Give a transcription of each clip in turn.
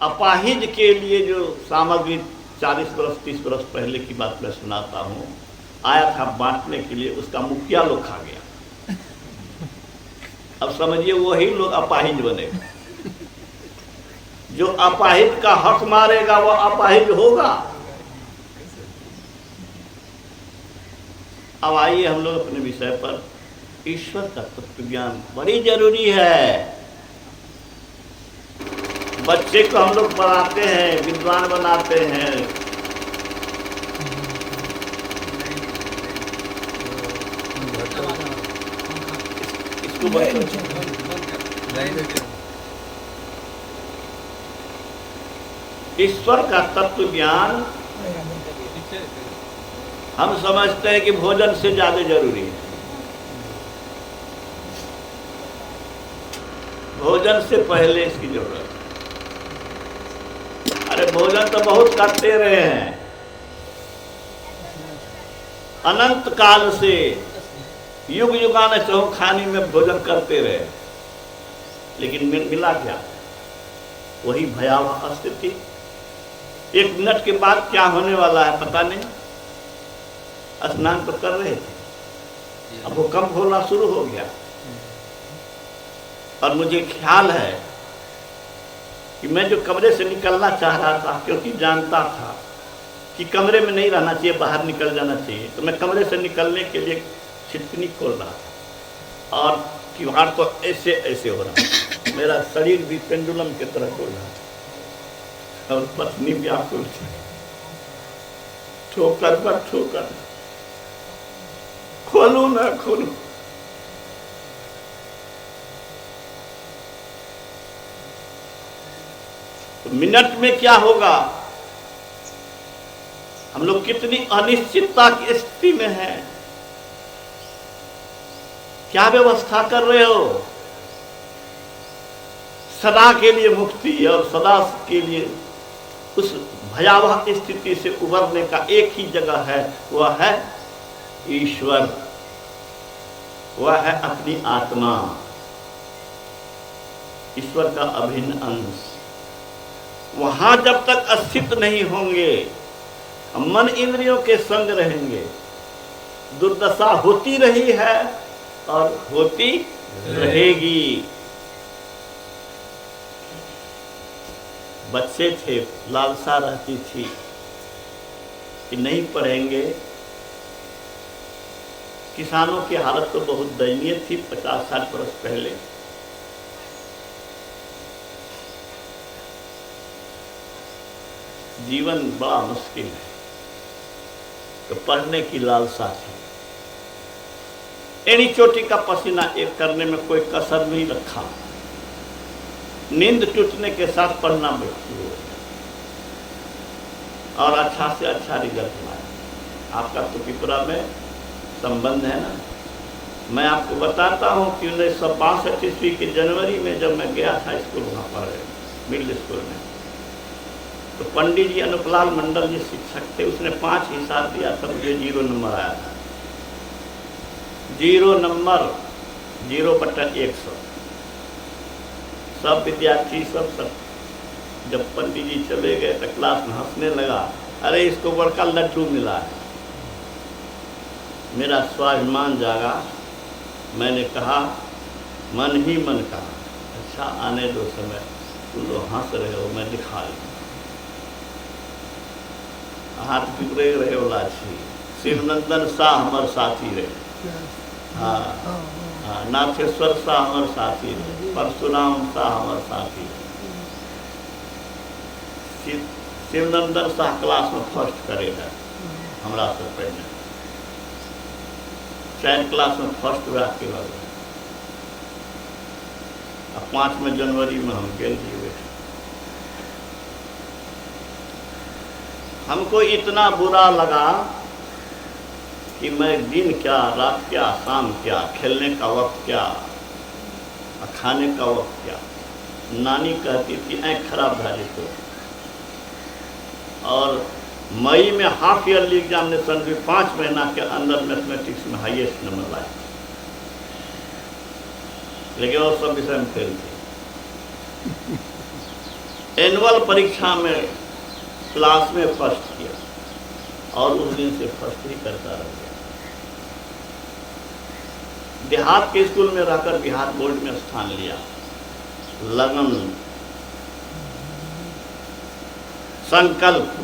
अपाहिज के लिए जो सामग्री 40 वर्ष 30 वर्ष पहले की बात मैं सुनाता हूँ, आया था बांटने के लिए, उसका मुखिया लोग खा गया। अब समझिए वही लोग अपाहिज बनेगा। जो अपाहिज का हक मारेगा वो अपाहिज होगा। अब आइए हम लोग अपने विषय पर। ईश्वर का तत्व ज्ञान बड़ी जरूरी है। बच्चे को हम लोग पढ़ाते हैं, विद्वान बनाते हैं, इसको ईश्वर का तत्व ज्ञान हम समझते हैं कि भोजन से ज्यादा जरूरी है। भोजन से पहले इसकी जरूरत है। अरे भोजन तो बहुत करते रहे हैं, अनंत काल से युग युगान चौखानी में भोजन करते रहे, लेकिन मिला क्या? वही भयावह स्थिति। 1 मिनट के बाद क्या होने वाला है पता नहीं। स्नान तो कर रहे थे, अब भूकंप होना शुरू हो गया। और मुझे ख्याल है कि मैं जो कमरे से निकलना चाह रहा था, क्योंकि जानता था कि कमरे में नहीं रहना चाहिए, बाहर निकल जाना चाहिए, तो मैं कमरे से निकलने के लिए छिटकनी खोल रहा था और किवाड़ तो ऐसे ऐसे हो रहा था। मेरा शरीर भी पेंडुलम की तरह डोल रहा था और पत्नी व्याकुल थी, ठोकर पर ठोकर, खोलू ना खोलू। तो मिनट में क्या होगा? हम लोग कितनी अनिश्चितता की स्थिति में हैं। क्या व्यवस्था कर रहे हो? सदा के लिए मुक्ति और सदा के लिए उस भयावह स्थिति से उबरने का एक ही जगह है, वह है ईश्वर, वह है अपनी आत्मा, ईश्वर का अभिन्न अंश। वहां जब तक अस्तित्व नहीं होंगे, मन इंद्रियों के संग रहेंगे, दुर्दशा होती रही है और होती रहेगी। बच्चे थे, लालसा रहती थी कि नहीं पढ़ेंगे। किसानों की हालत तो बहुत दयनीय थी 50-60 वर्ष पहले। जीवन बड़ा मुश्किल है, तो पढ़ने की लालसा थी। एड़ी चोटी का पसीना एक करने में कोई कसर नहीं रखा। नींद टूटने के साथ पढ़ना शुरू हो गया और अच्छा से अच्छा रिजल्ट आया। आपका तो त्रिपुरा में संबंध है ना। मैं आपको बताता हूँ कि 1962 ईस्वी के जनवरी में जब मैं गया था स्कूल, वहाँ पर मिडिल स्कूल में, तो पंडित जी अनुपलाल मंडल जी शिक्षक थे। उसने 5 हिसाब दिया था, मुझे 0 नंबर आया था। 0 नंबर 0/100। सब विद्यार्थी सब जब पंडित जी चले गए तो क्लास में हंसने लगा, अरे इसको बड़का लड्डू मिला है। मेरा स्वाभिमान जागा। मैंने कहा, मन ही मन कहा, अच्छा आने दो समय, तुम लोग हंस रहे हो, मैं दिखा लूँ। हाथ टुकड़े रहे वाला छी, शिवनंदन शाह हमार साथी रहे। हाँ हाँ, नाथेश्वर शाह हमार साथी रहे, परशुराम शाह हमार साथी रहे। शिवनंदन शाह क्लास में फर्स्ट करेगा हमरा से पहले, शायद क्लास में फर्स्ट हुआ के बाद। 5 जनवरी में हम गेल हुए। हमको इतना बुरा लगा कि मैं दिन क्या, रात क्या, शाम क्या, खेलने का वक्त क्या, खाने का वक्त क्या। नानी कहती थी आँख खराब धारी तो। और मई में हाफ ईयरली एग्जामिनेशन भी 5 महीना के अंदर मैथमेटिक्स में हाईएस्ट नंबर लाए, लेकिन और सब विषय में फेल थे। एनुअल परीक्षा में क्लास में फर्स्ट किया और उस दिन से फर्स्ट ही करता रह गया। देहात के स्कूल में रहकर बिहार बोर्ड में स्थान लिया। लगन, संकल्प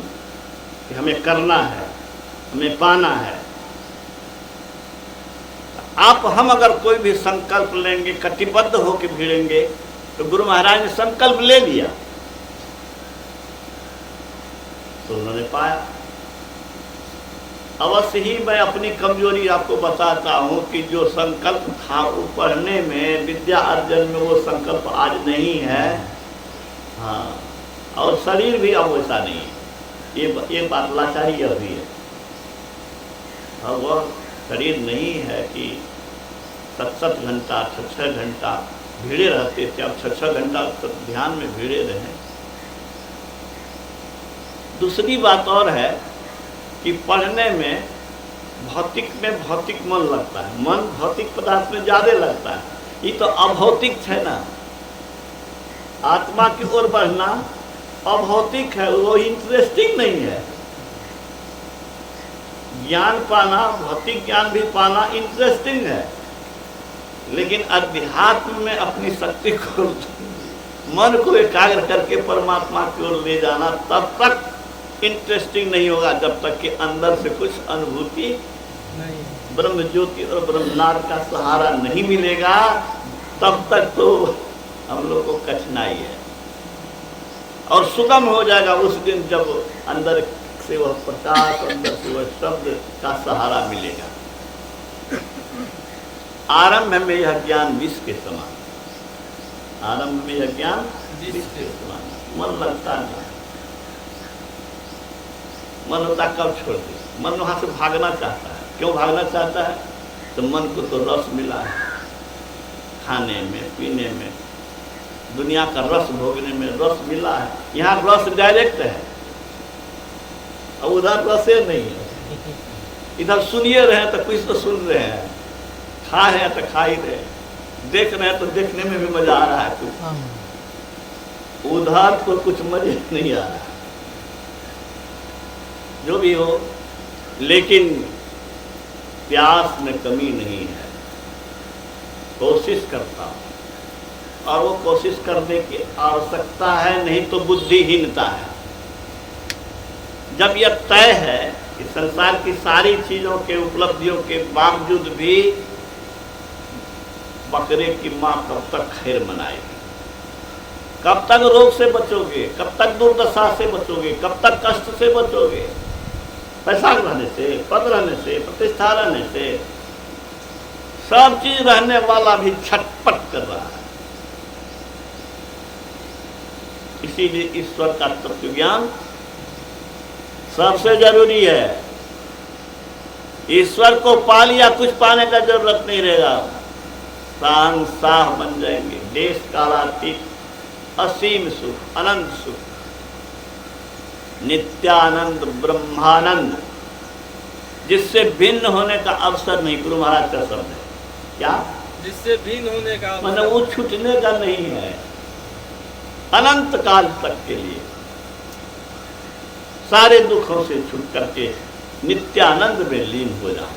कि हमें करना है, हमें पाना है। आप हम अगर कोई भी संकल्प लेंगे, कटिबद्ध होकर भिड़ेंगे, तो गुरु महाराज ने संकल्प ले लिया तो उन्होंने पाया। अवश्य ही मैं अपनी कमजोरी आपको बताता हूं कि जो संकल्प था वो पढ़ने में, विद्या अर्जन में, वो संकल्प आज नहीं है। हाँ, और शरीर भी अब वैसा नहीं है। ये बात लाचारी अभी है। अब वह शरीर नहीं है कि 7-7 घंटा 6-6 घंटा भिड़े रहते थे। अब 6-6 घंटा ध्यान में भिड़े रहे। दूसरी बात और है कि पढ़ने में भौतिक मन लगता है, मन भौतिक पदार्थ में ज़्यादा लगता है। ये तो अभौतिक है ना, आत्मा की ओर बढ़ना अभौतिक है, वो इंटरेस्टिंग नहीं है। ज्ञान पाना, भौतिक ज्ञान भी पाना इंटरेस्टिंग है, लेकिन अध्यात्म में अपनी शक्ति को, मन को एकाग्र करके परमात्मा की ओर ले जाना तब तक इंटरेस्टिंग नहीं होगा जब तक कि अंदर से कुछ अनुभूति नहीं, ब्रह्म ज्योति और ब्रह्मनाद का सहारा नहीं मिलेगा, तब तक तो हम लोग को कठिनाई है। और सुगम हो जाएगा उस दिन जब अंदर से वह प्रकाश, अंदर से वह शब्द का सहारा मिलेगा। आरंभ में यह ज्ञान विष के समान, आरंभ में यह ज्ञान विष के समान, मन लगता नहीं। मन होता कब छोड़ दे, मन वहां से भागना चाहता है। क्यों भागना चाहता है? तो मन को तो रस मिला है, खाने में, पीने में, दुनिया का रस भोगने में रस मिला है। यहाँ रस डायरेक्ट है और उधर रसे नहीं है। इधर सुनिए रहे तो कुछ तो सुन रहे हैं, खा है तो खा ही रहे, देख रहे हैं तो देखने में भी मजा आ रहा है कुछ, उधर तो कुछ मजे नहीं आ रहा है। जो भी हो, लेकिन प्यास में कमी नहीं है। कोशिश करता हूं, और वो कोशिश करने की आवश्यकता है, नहीं तो बुद्धिहीनता है। जब यह तय है कि संसार की सारी चीजों के उपलब्धियों के बावजूद भी बकरे की मां कब तक खैर मनाएगी, कब तक रोग से बचोगे, कब तक दुर्दशा से बचोगे, कब तक कष्ट से बचोगे? पैसा रहने से, पद रहने से, प्रतिष्ठा रहने से, सब चीज रहने वाला भी छटपट कर रहा है। इसीलिए ईश्वर का तत्व ज्ञान सबसे जरूरी है। ईश्वर को पा लिया, कुछ पाने का जरूरत नहीं रहेगा। शाह बन जाएंगे, देश कालातीत, असीम सुख, अनंत सुख, नित्यानंद, ब्रह्मानंद, जिससे भिन्न होने का अवसर नहीं। गुरु महाराज का शब्द है क्या? जिससे भिन्न होने का, मतलब वो छूटने का नहीं है, अनंत काल तक के लिए सारे दुखों से छूट करके नित्यानंद में लीन हो जाए।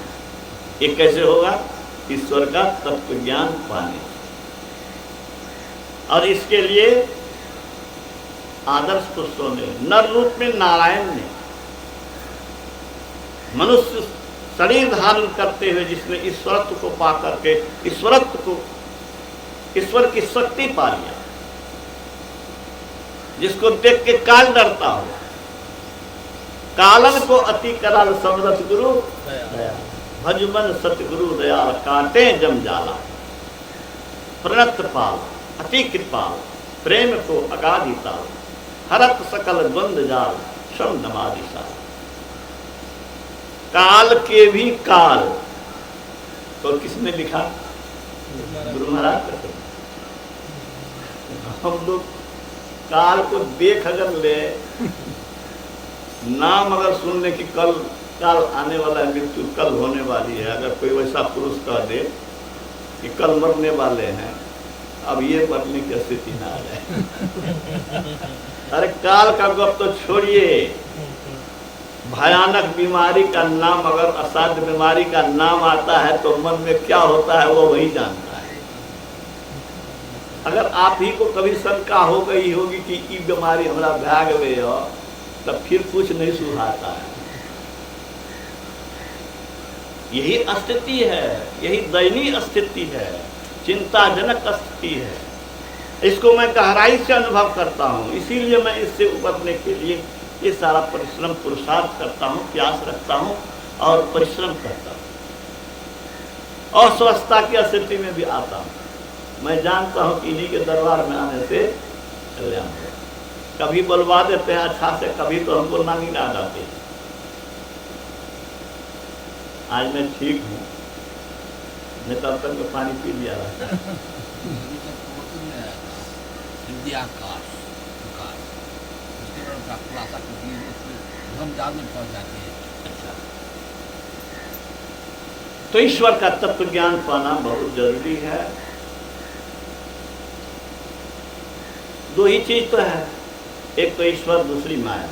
ये कैसे होगा? ईश्वर का तत्व ज्ञान पाने। और इसके लिए आदर्श पुरुषों ने, नर रूप में नारायण ने, मनुष्य शरीर धारण करते हुए जिसने ईश्वरत्व को पा करके ईश्वरत्व को, ईश्वर की शक्ति पा लिया, जिसको देख के काल डरता हो, कालन को अति कराल समरथ गुरु दया, भजमन सतगुरु दयाल, काटे जम जाला, प्रणत पाल, अति कृपाल, प्रेम को अगाधिता, हरत सकल द्वंद जाल, श्रम नमादिशाल। काल के भी काल, तो किसने लिखा? गुरु महाराज का। हम लोग काल को देख अगर ले, नाम अगर सुन ले कि कल काल आने वाला है, मृत्यु कल होने वाली है, अगर कोई वैसा पुरुष कह दे कि कल मरने वाले हैं, अब ये मरने की स्थिति ना आ जाए। अरे काल का गप तो छोड़िए, भयानक बीमारी का नाम, अगर असाध्य बीमारी का नाम आता है तो मन में क्या होता है वो वही जानता है। अगर आप ही को कभी शंका हो गई होगी कि ये बीमारी हमारा भाग गई हो, तब फिर कुछ नहीं सुहाता है। यही स्थिति है, यही दयनीय स्थिति है, चिंताजनक स्थिति है। इसको मैं गहराई से अनुभव करता हूँ, इसीलिए मैं इससे उबरने के लिए ये सारा परिश्रम पुरुषार्थ करता हूँ, प्यास रखता हूँ और परिश्रम करता हूँ। अस्वस्थता की स्थिति में भी आता हूँ। मैं जानता हूँ कि इन्हीं के दरबार में आने से कल्याण हो। कभी बुलवा देते हैं अच्छा से, कभी तो हमको नानी याद आती है। आज मैं ठीक हूँ, मैं तब तक में पानी पी लिया रहता। अच्छा, तो ईश्वर का तत्व ज्ञान पाना बहुत जरूरी है। दो ही चीज तो है, एक तो ईश्वर, दूसरी माया।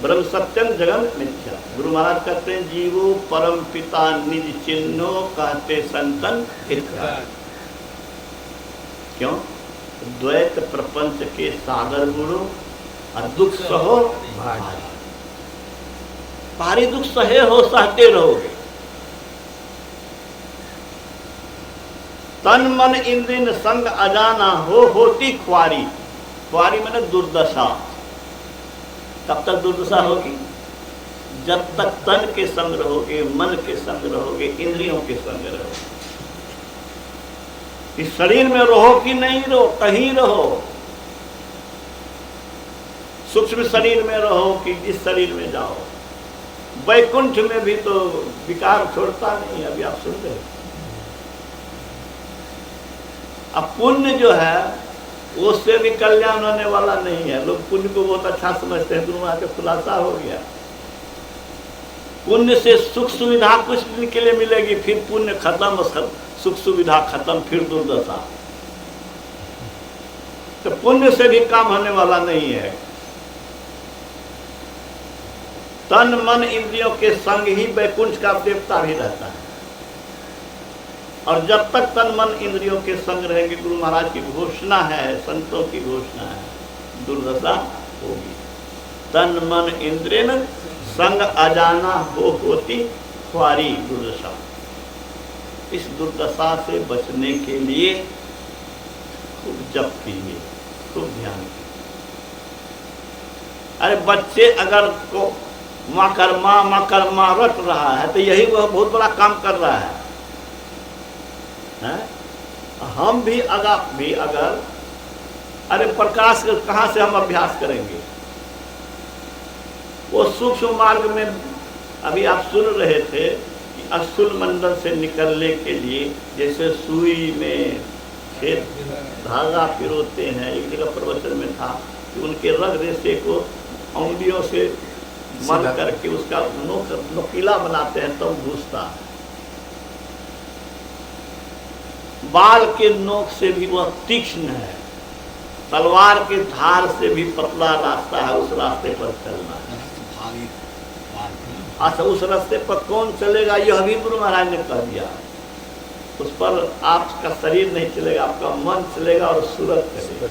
ब्रह्म सत्यम जगम मिथ्या। गुरु महाराज कहते हैं जीवो परम पिता निज चिन्हो, कहते संतन हितकारी। क्यों? द्वैत प्रपंच के सागर गुरु और दुख सहो भारी। भारी दुख सहे हो, सहते रहोगे। तन मन इंद्रिय संग अजाना हो, होती ख्वारी। ख्वारी माने दुर्दशा। कब तक दुर्दशा होगी? जब तक तन के संग रहोगे, मन के संग रहोगे, इंद्रियों के संग रहोगे। इस शरीर में रहो कि नहीं रहो, कहीं रहो, सूक्ष्म शरीर में रहो कि जिस शरीर में जाओ, वैकुंठ में भी तो विकार छोड़ता नहीं। अभी आप सुन रहे। अब पुण्य जो है उससे भी कल्याण होने वाला नहीं है। लोग पुण्य को बहुत अच्छा समझते हैं, गुरु के खुलासा हो गया। पुण्य से सुख सुविधा कुछ दिन के लिए मिलेगी, फिर पुण्य खत्म, सुख सुविधा खत्म, फिर दुर्दशा। तो पुण्य से भी काम होने वाला नहीं है। तन मन इंद्रियों के संग ही वैकुंठ का देवता भी रहता है। और जब तक तन मन इंद्रियों के संग रहेंगे, गुरु महाराज की घोषणा है, संतों की घोषणा है, दुर्दशा होगी। तन मन इंद्रिय संग अजाना हो, होती ख्वारी दुर्दशा। इस दुर्दशा से बचने के लिए खूब जप कीजिए, खूब ध्यान कीजिए। अरे बच्चे अगर को माँ कर्मा रट रहा है तो यही वह बहुत बड़ा काम कर रहा है। हम भी अगर अरे प्रकाश कहाँ से हम अभ्यास करेंगे? वो सूक्ष्म मार्ग में अभी आप सुन रहे थे कि अस्थूल मंडल से निकलने के लिए जैसे सुई में फिर धागा पिरोते हैं। एक जगह प्रवचन में था कि उनके रग रेशे को उंगलियों से मल करके उसका नोकीला बनाते हैं तब तो घुसता है। बाल के नोक से भी वह तीक्ष्ण है, तलवार के धार से भी पतला रास्ता है, उस रास्ते पर चलना है। अच्छा, उस रास्ते पर कौन चलेगा यह भी गुरु महाराज ने कह दिया। उस पर आपका शरीर नहीं चलेगा, आपका मन चलेगा और सूरत चलेगा।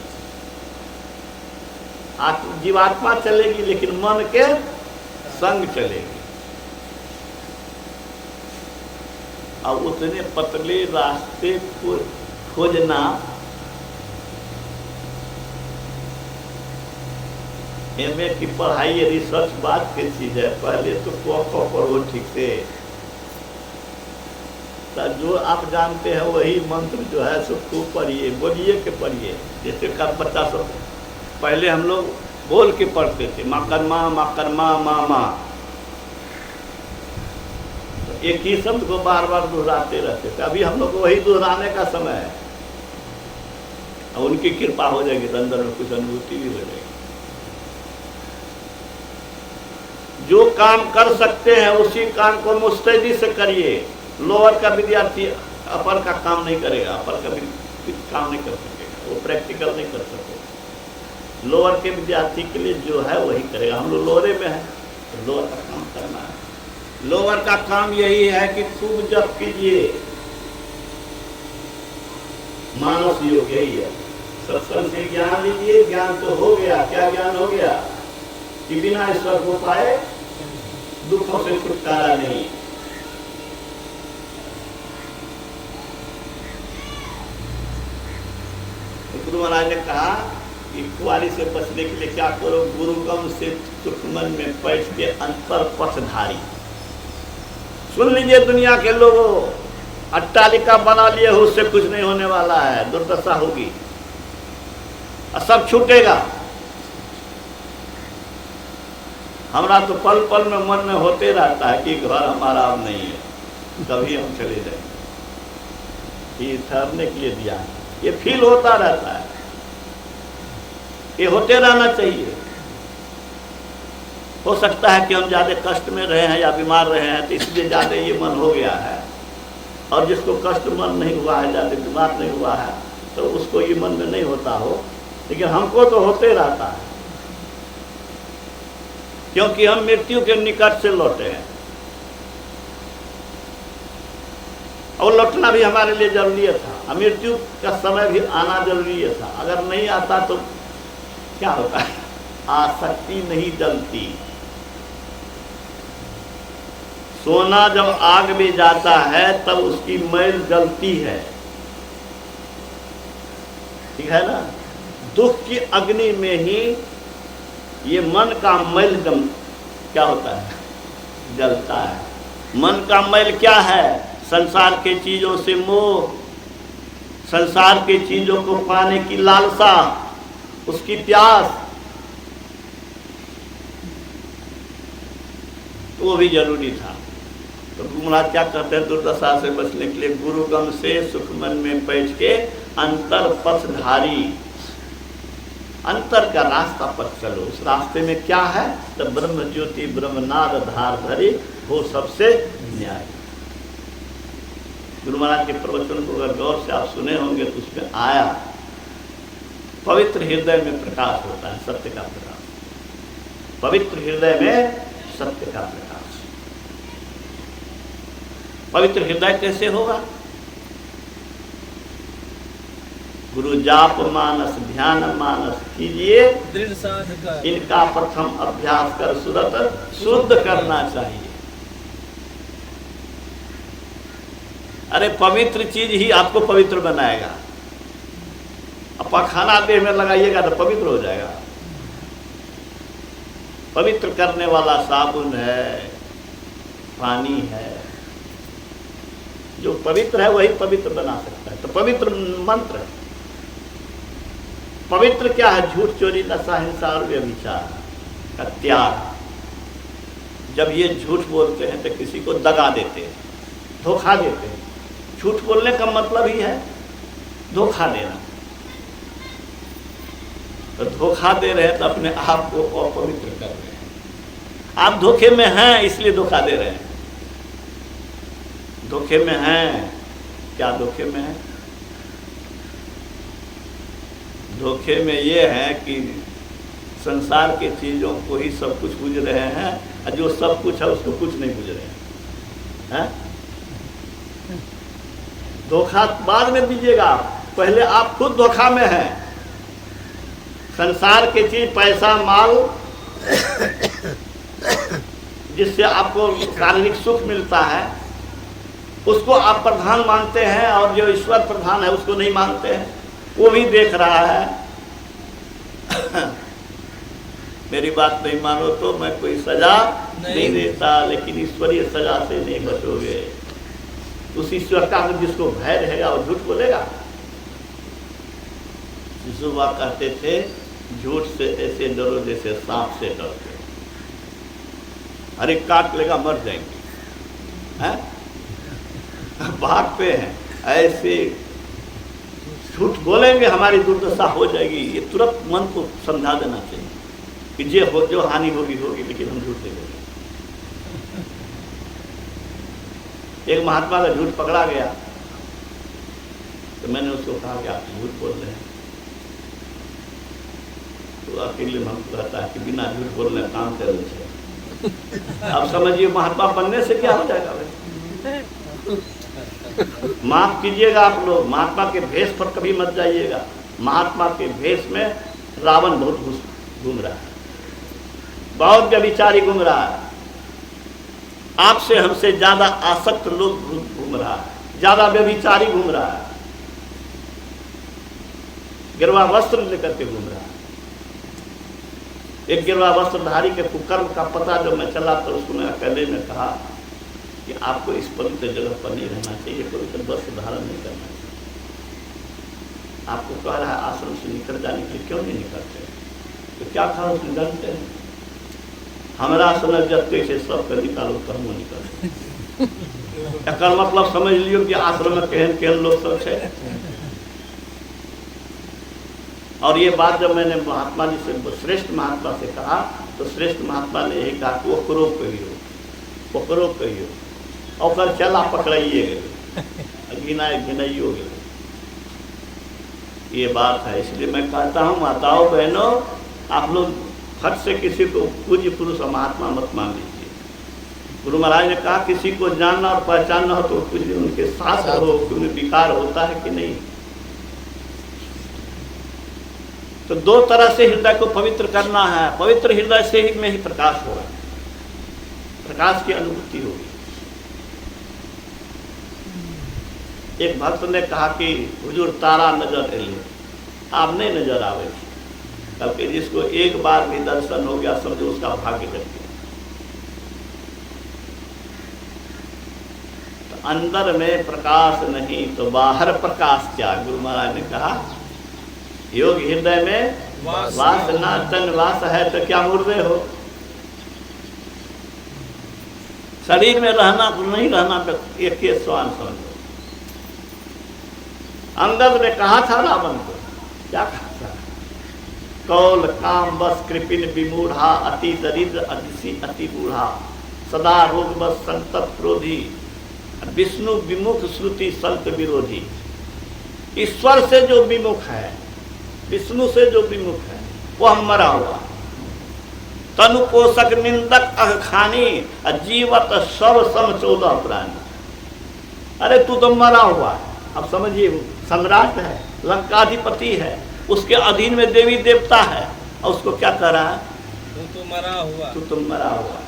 जीवात्मा चलेगी लेकिन मन के संग चलेगी। अब उतने पतले रास्ते को खोजना एमए की पढ़ाई रिसर्च बात की चीज है। पहले तो को पढ़ो ठीक से, तो जो आप जानते हैं वही मंत्र जो है सो खूब पढ़िए, बोलिए के पढ़िए। जैसे का बच्चा सब पहले हम लोग बोल के पढ़ते थे, माँ कर्मा माँ माँ। तो एक ही शब्द को बार बार दोहराते रहते थे। अभी हम लोग को वही दोहराने का समय है। और उनकी कृपा हो जाएगी तो अंदर में कुछ अनुभूति भी हो जाएगी। जो काम कर सकते हैं उसी काम को मुस्तैदी से करिए। लोअर का विद्यार्थी अपर का काम नहीं करेगा, अपर का भी काम नहीं कर सकेगा, वो प्रैक्टिकल नहीं कर सकेगा। लोअर के विद्यार्थी के लिए जो है वही करेगा। हम लोग लोअरे में हैं तो लोअर का काम करना है। लोअर का काम यही है कि खूब जप कीजिए, मानस योग यही है। सत्संग से ज्ञान लीजिए, ज्ञान तो हो गया। क्या ज्ञान हो गया? कि बिना ईश्वर को पाए दुखों से छुटकारा नहीं। गुरु महाराज ने कहा कि कुआरी से बचने के लिए क्या करो? गुरुगम से सुखमन में बैठ के अंतर पथधारी। सुन लीजिए दुनिया के लोगों, अट्टालिका बना लिए हो, उससे कुछ नहीं होने वाला है, दुर्दशा होगी और सब छूटेगा। हमारा तो पल पल में मन में होते रहता है कि घर हमारा अब नहीं है, कभी हम चले जाएंगे। ये ठहरने के लिए दिया है, ये फील होता रहता है, ये होते रहना चाहिए। हो सकता है कि हम ज़्यादा कष्ट में रहे हैं या बीमार रहे हैं तो इसलिए ज़्यादा ये मन हो गया है, और जिसको कष्ट मन नहीं हुआ है, ज़्यादा बीमार नहीं हुआ है, तो उसको ये मन में नहीं होता हो, लेकिन हमको तो होते रहता है, क्योंकि हम मृत्यु के निकट से लौटे हैं। और लौटना भी हमारे लिए जरूरी था, मृत्यु का समय भी आना जरूरी था। अगर नहीं आता तो क्या होता है? आसक्ति नहीं जलती। सोना जब आग में जाता है तब उसकी मैल जलती है, ठीक है ना? दुख की अग्नि में ही ये मन का मैल क्या होता है? जलता है। मन का मैल क्या है? संसार के चीजों से मोह, संसार के चीजों को पाने की लालसा, उसकी प्यास, तो वो भी जरूरी था। तो गुरु महाराज क्या कहते हैं? दुर्दशा से बचने के लिए गुरुगम से सुखमन में बैठ के अंतर पथधारी, अंतर का रास्ता पर चलो। उस रास्ते में क्या है? तो ब्रह्म ज्योति ब्रह्मनाद धार धरी वो सबसे न्याय। गुरु महाराज के प्रवचन को अगर गौर से आप सुने होंगे तो उसमें आया पवित्र हृदय में प्रकाश होता है, सत्य का प्रकाश। पवित्र हृदय में सत्य का प्रकाश। पवित्र हृदय कैसे होगा? गुरु जाप मानस ध्यान मानस कीजिए, दृढ़ साधका इनका प्रथम अभ्यास कर सुरत शुद्ध करना चाहिए। अरे पवित्र चीज ही आपको पवित्र बनाएगा। अपा खाना देह में लगाइएगा तो पवित्र हो जाएगा। पवित्र करने वाला साबुन है, पानी है। जो पवित्र है वही पवित्र बना सकता है। तो पवित्र मंत्र, पवित्र क्या है? झूठ चोरी नशा हिंसा और व्यभिचार का त्याग। जब ये झूठ बोलते हैं तो किसी को दगा देते हैं, धोखा देते हैं। झूठ बोलने का मतलब ही है धोखा देना। तो धोखा दे रहे हैं तो अपने आप को अपवित्र कर रहे हैं। आप धोखे में हैं इसलिए धोखा दे रहे हैं। धोखे में हैं, क्या धोखे में है? धोखे में ये है कि संसार के चीजों को ही सब कुछ बुझ रहे हैं, और जो सब कुछ है उसको कुछ नहीं बुझ रहे हैं। धोखा बाद में दीजिएगा, पहले आप खुद धोखा में हैं। संसार के चीज, पैसा माल, जिससे आपको शारीरिक सुख मिलता है, उसको आप प्रधान मानते हैं, और जो ईश्वर प्रधान है उसको नहीं मानते हैं। वो भी देख रहा है। मेरी बात नहीं मानो तो मैं कोई सजा नहीं देता, लेकिन ईश्वरीय सजा से नहीं बचोगे। उस ईश्वर का जिसको भय रहेगा वो झूठ बोलेगा। शिशुबा कहते थे, झूठ से ऐसे डरो जैसे सांप से डरते। अरे काट लेगा मर जाएंगे, हैं? भागते हैं ऐसे। झूठ बोलेंगे हमारी दुर्दशा हो जाएगी। ये तुरंत मन को समझा देना चाहिए कि जो हानि होगी होगी, लेकिन हम झूठ नहीं बोलेंगे। एक महात्मा का झूठ पकड़ा गया तो मैंने उसको कहा कि आप झूठ बोल रहे हैं। तो अकेले में हमको कहता है कि बिना झूठ बोलने काम करे छे। अब समझिए महात्मा बनने से क्या हो जाएगा भाई। माफ कीजिएगा आप लोग, महात्मा के भेष पर कभी मत जाइएगा। महात्मा के भेष में रावण बहुत घूम रहा है, बहुत व्यभिचारी घूम रहा है, आपसे हमसे ज्यादा आसक्त लोग घूम रहा है, ज्यादा व्यभिचारी घूम रहा है, गिरवा वस्त्र लेकर के घूम रहा है। एक गिरवा वस्त्रधारी के कुकर्म का पता जब मैं चला तो उसने अकेले में कहा कि आपको इस पवित्र जगह पर नहीं रहना चाहिए, पवित्र वस्त्र धारण नहीं करना चाहिए। आपको कह रहा है आश्रम से निकल जाने के लिए, क्यों नहीं निकलते? तो क्या कहा उसने, जानते हैं हमारा समय जबते से सब कर निकालो तो हम निकल। एक मतलब समझ लियो कि आश्रम में केहन केहन लोग सब है। और ये बात जब मैंने महात्मा जी से, श्रेष्ठ महात्मा से कहा तो श्रेष्ठ महात्मा ने यही कहा कि वो करो कहियो और चला पकड़ाइए गए, घिनाइयो गए। ये बात है। इसलिए मैं कहता हूँ माताओं बहनों, आप लोग फट से किसी को पूज्य पुरुष और महात्मा मत मान लीजिए। गुरु महाराज ने कहा किसी को जानना और पहचानना हो तो कुछ दिन उनके साथ रहो कि उन्हें विकार होता है कि नहीं। तो दो तरह से हृदय को पवित्र करना है। पवित्र हृदय से ही में ही प्रकाश होगा, प्रकाश की अनुभूति होगी। एक भक्त ने कहा कि हुजूर तारा नजर एले, आप नहीं नजर आवे, बल्कि जिसको एक बार भी दर्शन हो गया समझो उसका भाग्य जग गया। तो अंदर में प्रकाश नहीं तो बाहर प्रकाश क्या? गुरु महाराज ने कहा योग हृदय में वास ना तन वास है तो क्या मुर्दे हो। शरीर में रहना तो नहीं रहना तो एक के स्वान समझो। अंगद ने कहा था रावण को, क्या कहा था? कौल काम बस कृपिन विमूढ़ा, अति दरिद्र अतिशि अति बूढ़ा, सदा रोग बस संतत क्रोधी, विष्णु विमुख श्रुति संत विरोधी। ईश्वर से जो विमुख है, विष्णु से जो विमुख है, वो हम मरा हुआ। तनु पोषक निंदक अखानी, जीवत सब सम 14 प्राणी। अरे तू तो मरा हुआ है। अब समझिए, सम्राट है, लंकाधिपति है, उसके अधीन में देवी देवता है, और उसको क्या कह रहा है? तू तो मरा हुआ, तू तो मरा हुआ।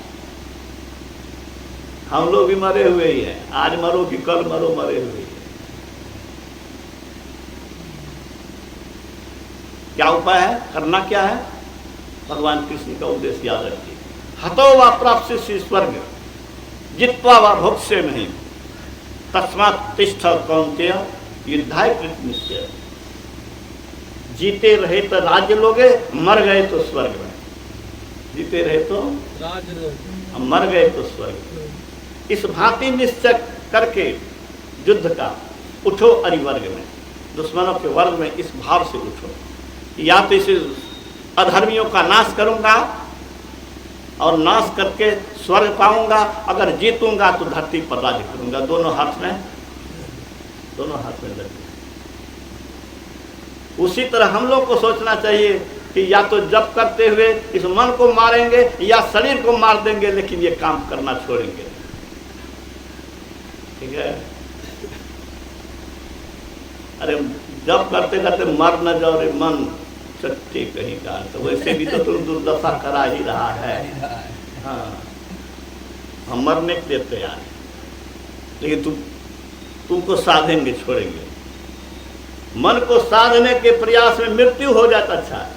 हम लोग भी मरे हुए ही हैं, आज मरो कि कल मरो, मरे हुए ही। क्या उपाय है, करना क्या है? भगवान कृष्ण का उद्देश्य याद रखिए। हतो वा प्राप्त स्वर्ग, जित्वा वा भोक्ष्य नहीं, तस्मात् तिष्ठ कौन्तेय युद्धाय कृत निश्चय। जीते रहे तो राज्य लोगे, मर गए तो स्वर्ग में। जीते रहे तो राज्य लोगे, मर गए तो स्वर्ग। इस भांति निश्चय करके युद्ध का उठो अरिवर्ग में, दुश्मनों के वर्ग में इस भाव से उठो, या तो इस अधर्मियों का नाश करूंगा और नाश करके स्वर्ग पाऊंगा, अगर जीतूंगा तो धरती पर राज्य करूंगा। दोनों हाथ में लगे। उसी तरह हम लोग को सोचना चाहिए कि या तो जप करते हुए इस मन को मारेंगे या शरीर को मार देंगे, लेकिन ये काम करना छोड़ेंगे। ठीक है? अरे जब करते करते मर न जाओ रे मन, सच्चे कहीं का। तो वैसे भी तो तुम दुर्दशा करा ही रहा है। हाँ, हम मरने के लिए तैयार हैं, लेकिन तुमको साधेंगे, छोड़ेंगे। मन को साधने के प्रयास में मृत्यु हो जाता अच्छा है।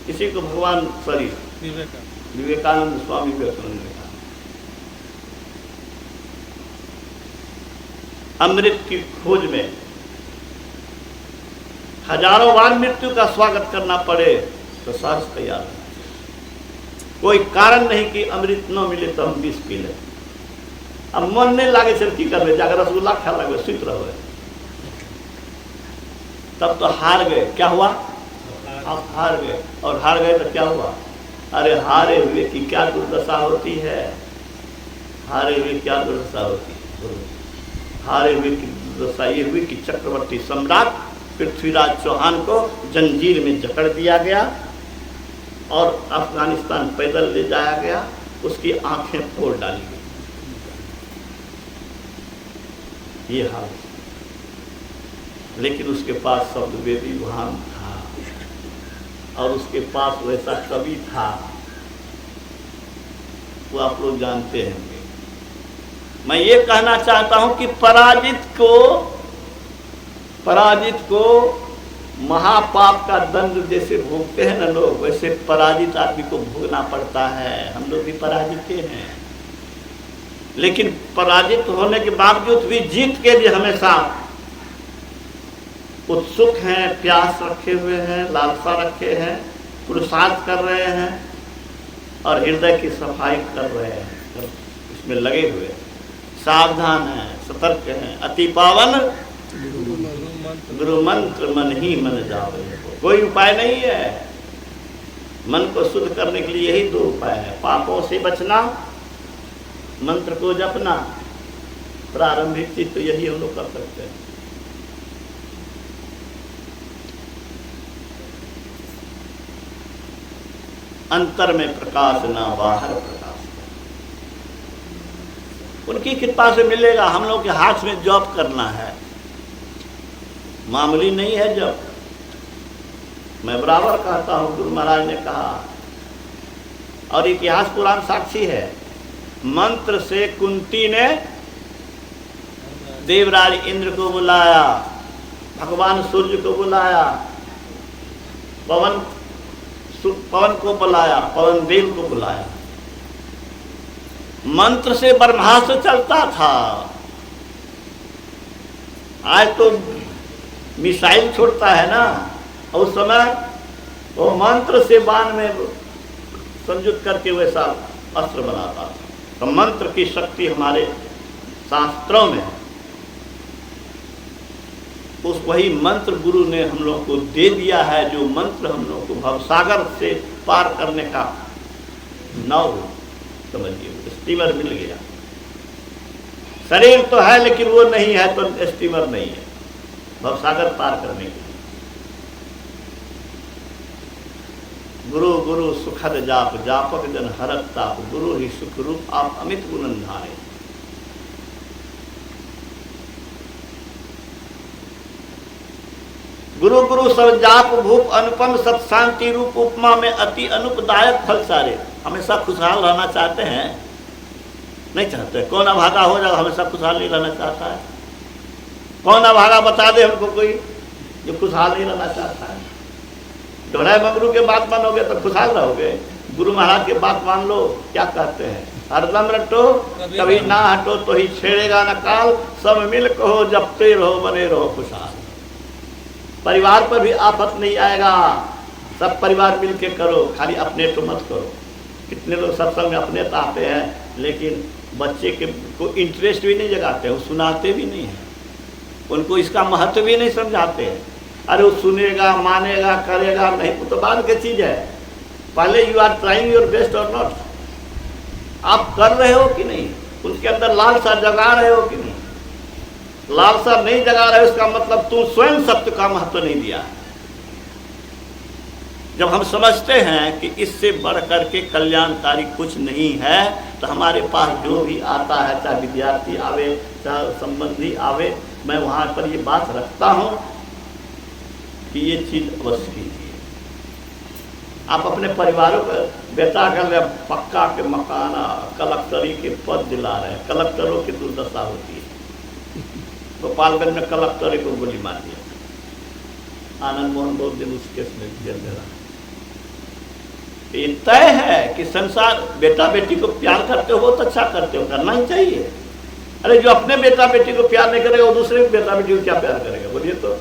इसी को भगवान विवेकानंद स्वामी विवेकानंद ने कहा, अमृत की खोज में हजारों बार मृत्यु का स्वागत करना पड़े तो साहस तैयार है। कोई कारण नहीं कि अमृत न मिले तो हम विष पी लें। अब मन नहीं लागे सिर्फ की कर जाकर रसगुल्ला खा लगे, सुत रहो, तब तो हार गए। क्या हुआ? आप हार गए। और हार गए तो क्या हुआ? अरे हारे हुए की क्या दुर्दशा होती है, हारे हुए क्या दुर्दशा होती है। हारे हुए की दुर्दशा ये हुई कि चक्रवर्ती सम्राट पृथ्वीराज चौहान को जंजीर में जकड़ दिया गया और अफगानिस्तान पैदल ले जाया गया, उसकी आंखें फोड़ डाली गई। ये हाल, लेकिन उसके पास शब्दवेदी भान था और उसके पास वैसा कवि था, वो आप लोग जानते हैं। मैं ये कहना चाहता हूं कि पराजित को महापाप का दंड जैसे भोगते हैं ना लोग, वैसे पराजित आदमी को भोगना पड़ता है। हम लोग भी पराजित हैं, लेकिन पराजित होने के बावजूद भी जीत के लिए हमेशा उत्सुक हैं, प्यास रखे हुए हैं, लालसा रखे हैं, पुरुषार्थ कर रहे हैं और हृदय की सफाई कर रहे हैं, इसमें लगे हुए हैं, सावधान हैं, सतर्क हैं। अति पावन गुरु मंत्र मन ही मन जावे। कोई उपाय नहीं है, मन को शुद्ध करने के लिए यही 2 उपाय है, पापों से बचना, मंत्र को जपना। प्रारंभिक चीज तो यही हम लोग कर सकते हैं। अंतर में प्रकाश ना बाहर प्रकाश, उनकी कृपा से मिलेगा। हम लोग के हाथ में जॉब करना है, मामूली नहीं है जॉब। मैं बराबर कहता हूं, गुरु महाराज ने कहा और इतिहास पुराण साक्षी है, मंत्र से कुंती ने देवराज इंद्र को बुलाया, भगवान सूर्य को बुलाया, पवन को बुलाया, पवन देव को बुलाया। मंत्र से ब्रह्मास्त्र चलता था, आज तो मिसाइल छोड़ता है ना, उस समय वो मंत्र से बाण में संयुक्त करके वैसा अस्त्र बनाता था। तो मंत्र की शक्ति हमारे शास्त्रों में है। उस वही मंत्र गुरु ने हम लोग को दे दिया है, जो मंत्र हम लोग को भवसागर से पार करने का नाव समझिए, स्टीमर मिल गया। शरीर तो है लेकिन वो नहीं है तो स्टीमर नहीं है, भवसागर पार करने के लिए। गुरु गुरु सुखद जाप, जापक जन हरत ताप, गुरु ही सुख रूप आप अमित गुणन धारे। गुरु गुरु सब जाप भूप अनुपम सत शांति रूप, उपमा में अति अनुपदायक फल सारे। हमेशा खुशहाल रहना चाहते हैं? नहीं चाहते। कौन अभागा हो जाएगा, हमेशा खुशहाल नहीं रहना चाहता है? कौन अभागा बता दे हमको कोई जो खुशहाल नहीं रहना चाहता है? ढोढ़ाई मंगरू के बात मानोगे तो खुशहाल रहोगे, गुरु महाराज के बात मान लो। क्या कहते हैं, हरदम रटो कभी ना हटो तो ही छेड़ेगा न काल, सब मिल कहो जपते रहो बने रहो खुशहाल। परिवार पर भी आफत नहीं आएगा, सब परिवार मिल के करो, खाली अपने तो मत करो। कितने लोग सत्संग में अपने तो आते हैं लेकिन बच्चे के को इंटरेस्ट भी नहीं जगाते, वो सुनाते भी नहीं है, उनको इसका महत्व भी नहीं समझाते हैं। अरे वो सुनेगा, मानेगा, करेगा नहीं, वो तो बाद की चीज है। पहले you are trying your best और नॉट, आप कर रहे हो कि नहीं, उनके अंदर लालसा जगा रहे हो कि नहीं। लालसा नहीं जगा रहे उसका मतलब तू स्वयं सत्य का महत्व नहीं दिया। जब हम समझते हैं कि इससे बढ़ करके कल्याणकारी कुछ नहीं है, तो हमारे पास जो भी आता है, चाहे विद्यार्थी आवे चाहे संबंधी आवे, मैं वहाँ पर ये बात रखता हूँ कि ये चीज़ अवश्य कीजिए। आप अपने परिवारों को बेटा कर पक्का के मकाना, कलेक्टरी के पद दिला रहे हैं, कलेक्टरों की दुर्दशा होती है। गोपालगंज में कलेक्टर को गोली मार दिया, आनंद मोहन बहुत दिन उस केस में जेल में रहा। ये तय है कि संसार, बेटा बेटी को प्यार करते हो, बहुत अच्छा करते हो, करना ही चाहिए। अरे जो अपने बेटा बेटी को प्यार नहीं करेगा वो दूसरे बेटा बेटी को क्या प्यार करेगा, बोलिए तो।